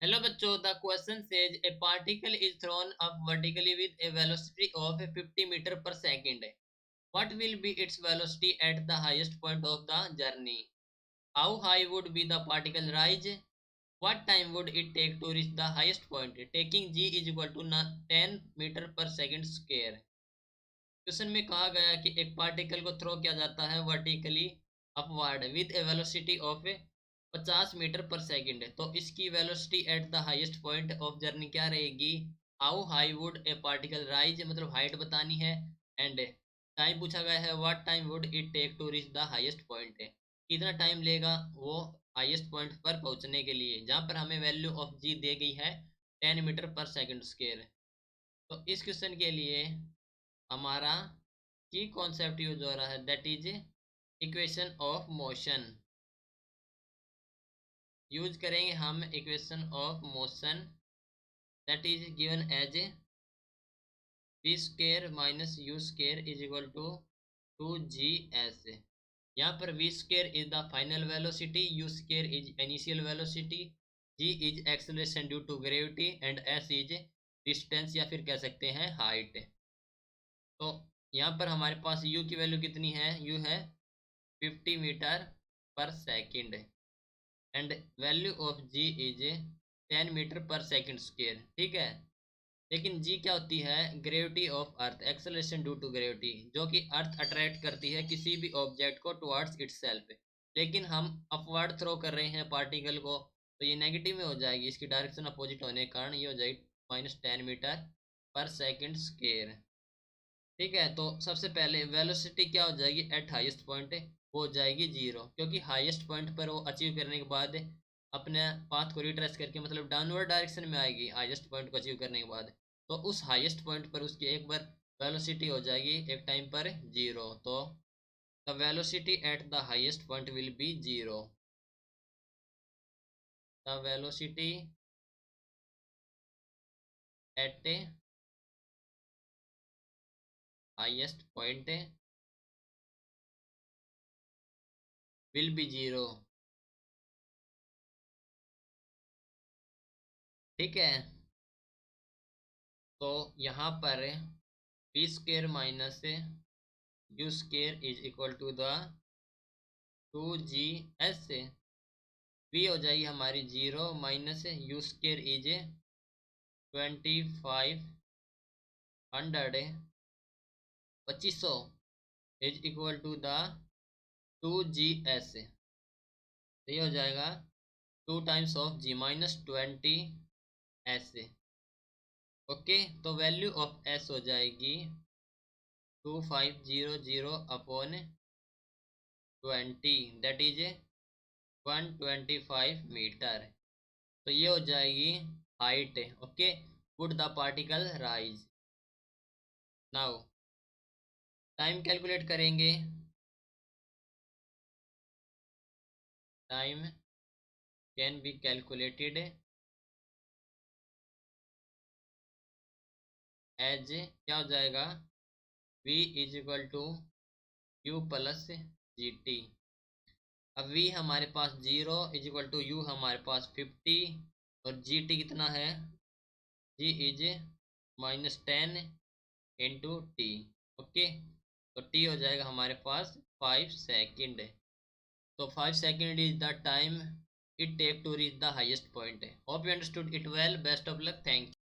Hello बच्चों, the question says a particle is thrown up vertically with a velocity of 50 meter per second. What will be its velocity at the highest point of the journey? How high would be the particle rise? What time would it take to reach the highest point? Taking g is equal to 10 meter per second square. Question में कहा गया कि एक particle को throw किया जाता है vertically upward with a velocity of 50 metre per second. तो इसकी velocity at the highest point of journey क्या रहेगी? How high would a particle rise, मतलब हाइट बतानी है। एंड टाइम पूछा गया है, what time would it take to reach the highest point, कितना टाइम लेगा वो हाईएस्ट पॉइंट पर पहुंचने के लिए, जहां पर हमें वैल्यू ऑफ जी दे गई है 10 मीटर पर सेकंड स्क्वायर। तो इस क्वेश्चन के लिए हमारा की कॉन्सेप्ट यूज हो रहा है, that is equation of motion. Use करेंगे हम equation of motion, that is given as V square minus U square is equal to 2gs। यहाँ पर V square is the final velocity, U square is initial velocity, G is acceleration due to gravity and S is distance या फिर कह सकते हैं height. तो यहाँ पर हमारे पास u की वैल्यू कितनी है? u है 50 metre per second and value of g is 10 metre per second square. ठीक है, लेकिन g क्या होती है? Gravity of earth, acceleration due to gravity, जो कि अर्थ अट्रैक्ट करती है किसी भी ऑब्जेक्ट को टुवर्ड्स इटसेल्फ। लेकिन हम अपवर्ड थ्रो कर रहे हैं पार्टिकल को, तो ये नेगेटिव में हो जाएगी, इसकी डायरेक्शन अपोजिट होने के कारण ये हो जाएगी -10 मीटर पर सेकंड स्क्वायर। ठीक है, तो सबसे पहले वेलोसिटी क्या हो जाएगी एट हाईएस्ट पॉइंट? वो हो जाएगी 0, क्योंकि हाईएस्ट पॉइंट पर वो अचीव करने के बाद अपने पाथ को रिट्रेस करके मतलब डाउनवर्ड डायरेक्शन में आएगी हाईएस्ट पॉइंट को अचीव करने के बाद। तो उस हाईएस्ट पॉइंट पर उसकी एक बार वेलोसिटी हो जाएगी एक टाइम पर 0। तो the velocity at the highest point will be 0। The velocity at highest point will be 0। ठीक है, तो यहाँ पर V square minus U square is equal to the 2gs। V हो जाएगी हमारी 0 minus U square is 2500 2500 is equal to the 2gs। तो ये हो जाएगा 2 times of g minus 20s। Okay, तो वैल्यू ऑफ s हो जाएगी 2500 अपॉन 20, दैट इज 125 मीटर। तो ये हो जाएगी height. Okay, would the particle rise. Now time calculate करेंगे। Time can be calculated as क्या हो जाएगा? v is equal to u plus g t. अब v हमारे पास 0 इज इक्वल टू यू हमारे पास 50 और जी टी कितना है? g is -10 into t. Okay, तो t हो जाएगा हमारे पास 5 सेकेंड। तो 5 second is the time it take to reach the highest point. Hope you understood it well. Best of luck. Thank you.